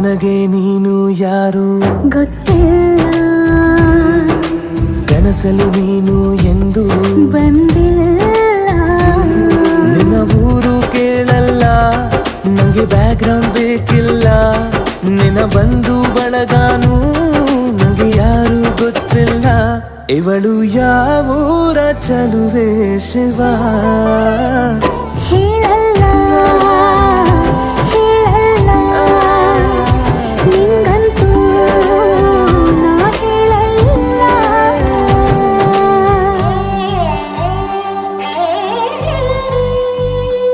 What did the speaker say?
ನನಗೆ ನೀನು ಯಾರು ಗೊತ್ತಿಲ್ಲ, ಕನಸಲು ನೀನು ಎಂದು ಬಂದಿಲ್ಲ. ನಿನ್ನ ಊರು ಕೇಳಲ್ಲ, ನಂಗೆ ಬ್ಯಾಕ್ಗ್ರೌಂಡ್ ಬೇಕಿಲ್ಲ. ನಿನ್ನ ಬಂಧು ಬಳಗಾನು ನಂಗೆ ಯಾರು ಗೊತ್ತಿಲ್ಲ. ಇವಳು ಯಾವೂರ ಚಲುವೆ ಶಿವ.